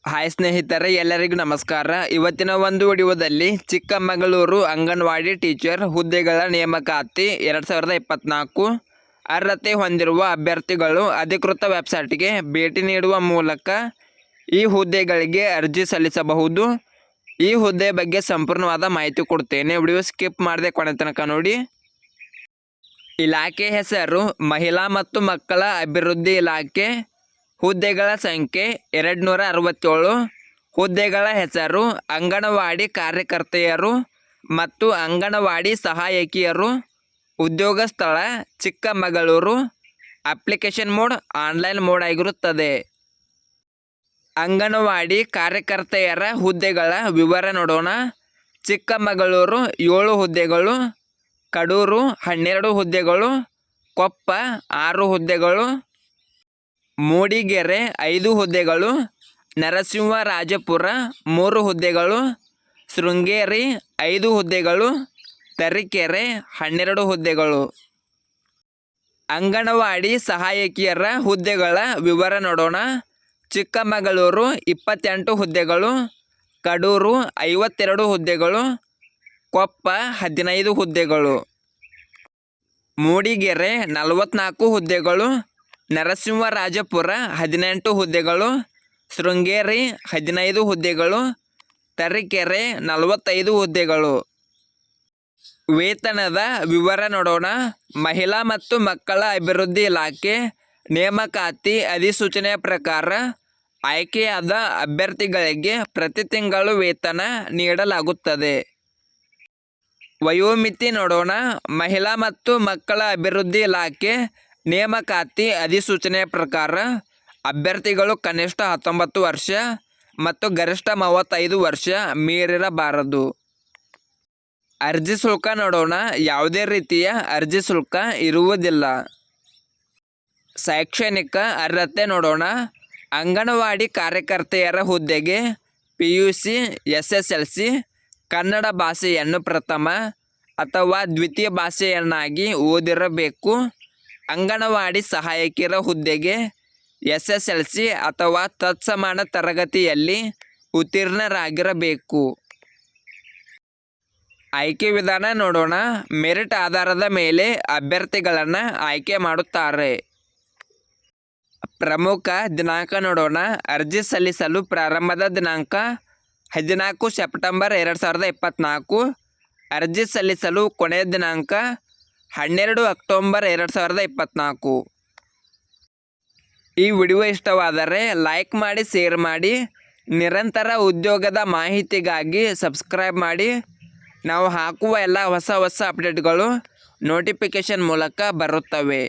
Hi ಸ್ನೇಹಿತರೆ, ಎಲ್ಲರಿಗೂ ನಮಸ್ಕಾರ. ಇವತ್ತಿನ ಒಂದು ವಿಡಿಯೋದಲ್ಲಿ ಚಿಕ್ಕಮಗಳೂರು ಅಂಗನವಾಡಿ ಟೀಚರ್ ಹುದ್ದೆಗಳ ನೇಮಕಾತಿ 2024 ಅರ್ಹತೆ ಹೊಂದಿರುವ ಅಭ್ಯರ್ಥಿಗಳು ಅಧಿಕೃತ ವೆಬ್ಸೈಟ್ಗೆ ಭೇಟಿ ನೀಡುವ ಮೂಲಕ ಈ ಹುದ್ದೆಗಳಿಗೆ ಅರ್ಜಿ ಸಲ್ಲಿಸಬಹುದು. ಈ ಹುದ್ದೆ ಬಗ್ಗೆ ಸಂಪೂರ್ಣವಾದ ಮಾಹಿತಿ ಕೊಡ್ತೇನೆ. ವಿಡಿಯೋ ಸ್ಕಿಪ್ ಮಾಡದೆ ಕೊನೆ ತನಕ ನೋಡಿ. ಇಲಾಖೆ ಹೆಸರು ಮಹಿಳಾ ಮತ್ತು ಮಕ್ಕಳ ಅಭಿವೃದ್ಧಿ ಇಲಾಖೆ. ಹುದ್ದೆಗಳ ಸಂಖ್ಯೆ 267. ಹುದ್ದೆಗಳ ಹೆಸರು ಅಂಗನವಾಡಿ ಕಾರ್ಯಕರ್ತೆಯರು ಮತ್ತು ಅಂಗನವಾಡಿ ಸಹಾಯಕಿಯರು. ಉದ್ಯೋಗ ಸ್ಥಳ Chikkamagaluru. Application mode online mode ಆಗಿರುತ್ತದೆ. ಅಂಗನವಾಡಿ ಕಾರ್ಯಕರ್ತೆಯರ ಹುದ್ದೆಗಳ ವಿವರ ನೋಡೋಣ. ಚಿಕ್ಕಮಗಳೂರು 7 ಹುದ್ದೆಗಳು, ಕಡೂರು 12 ಹುದ್ದೆಗಳು, ಕೊಪ್ಪ 6 ಹುದ್ದೆಗಳು, ಮೂಡಿಗೆರೆ 5 ಹುದ್ದೆಗಳು, ನರಸಿಂಹರಾಜಪುರ 3 ಹುದ್ದೆಗಳು, ಶೃಂಗೇರಿ 5 ಹುದ್ದೆಗಳು, ತರೀಕೆರೆ 12 ಹುದ್ದೆಗಳು. ಅಂಗನವಾಡಿ ಸಹಾಯಕಿಯರ ಹುದ್ದೆಗಳ ವಿವರ ನೋಡೋಣ. ಚಿಕ್ಕಮಗಳೂರು 28 ಹುದ್ದೆಗಳು, ಕಡೂರು 52 ಹುದ್ದೆಗಳು, ಕೊಪ್ಪ 15 ಹುದ್ದೆಗಳು, ಮೂಡಿಗೆರೆ 44 ಹುದ್ದೆಗಳು, ನರಸಿಂಹರಾಜಪುರ 18 ಹುದ್ದೆಗಳು, ಶೃಂಗೇರಿ 15 ಹುದ್ದೆಗಳು, ತರೀಕೆರೆ 45 ಹುದ್ದೆಗಳು. ವೇತನದ ವಿವರ ನೋಡೋಣ. ಮಹಿಳಾ ಮತ್ತು ಮಕ್ಕಳ ಅಭಿವೃದ್ಧಿ ಇಲಾಖೆ ನೇಮಕಾತಿ ಅಧಿಸೂಚನೆಯ ಪ್ರಕಾರ ಆಯ್ಕೆಯಾದ ಅಭ್ಯರ್ಥಿಗಳಿಗೆ ಪ್ರತಿ ತಿಂಗಳು ವೇತನ ನೀಡಲಾಗುತ್ತದೆ. ವಯೋಮಿತಿ ನೋಡೋಣ. ಮಹಿಳಾ ಮತ್ತು ಮಕ್ಕಳ ಅಭಿವೃದ್ಧಿ ಇಲಾಖೆ ನೇಮಕಾತಿ ಅಧಿಸೂಚನೆಯ ಪ್ರಕಾರ ಅಭ್ಯರ್ಥಿಗಳು ಕನಿಷ್ಠ 19 ವರ್ಷ ಮತ್ತು ಗರಿಷ್ಠ 35 ವರ್ಷ ಮೀರಿರಬಾರದು. ಅರ್ಜಿ ಶುಲ್ಕ ನೋಡೋಣ. ಯಾವುದೇ ರೀತಿಯ ಅರ್ಜಿ ಶುಲ್ಕ ಇರುವುದಿಲ್ಲ. ಶೈಕ್ಷಣಿಕ ಅರ್ಹತೆ ನೋಡೋಣ. ಅಂಗನವಾಡಿ ಕಾರ್ಯಕರ್ತೆಯರ ಹುದ್ದೆಗೆ PUC SSLC ಕನ್ನಡ ಭಾಷೆಯನ್ನು ಪ್ರಥಮ ಅಥವಾ ದ್ವಿತೀಯ ಭಾಷೆಯನ್ನಾಗಿ ಓದಿರಬೇಕು. ಅಂಗನವಾಡಿ ಸಹಾಯಕಿಯರ ಹುದ್ದೆಗೆ SSLC ಅಥವಾ ತತ್ಸಮಾನ ತರಗತಿಯಲ್ಲಿ ಉತ್ತೀರ್ಣರಾಗಿರಬೇಕು. ಆಯ್ಕೆ ವಿಧಾನ ನೋಡೋಣ. ಮೆರಿಟ್ ಆಧಾರದ ಮೇಲೆ ಅಭ್ಯರ್ಥಿಗಳನ್ನು ಆಯ್ಕೆ ಮಾಡುತ್ತಾರೆ. ಪ್ರಮುಖ ದಿನಾಂಕ ನೋಡೋಣ. ಅರ್ಜಿ ಸಲ್ಲಿಸಲು ಪ್ರಾರಂಭದ ದಿನಾಂಕ 14 ಸೆಪ್ಟೆಂಬರ್ 2024. ಅರ್ಜಿ ಸಲ್ಲಿಸಲು ಕೊನೆಯ ದಿನಾಂಕ 12 ಅಕ್ಟೋಬರ್ 2024. ಈ ವಿಡಿಯೋ ಇಷ್ಟವಾದರೆ ಲೈಕ್ ಮಾಡಿ, ಶೇರ್ ಮಾಡಿ. ನಿರಂತರ ಉದ್ಯೋಗದ ಮಾಹಿತಿಗಾಗಿ ಸಬ್ಸ್ಕ್ರೈಬ್ ಮಾಡಿ. ನಾವು ಹಾಕುವ ಎಲ್ಲ ಹೊಸ ಅಪ್ಡೇಟ್ಗಳು ನೋಟಿಫಿಕೇಷನ್ ಮೂಲಕ ಬರುತ್ತವೆ.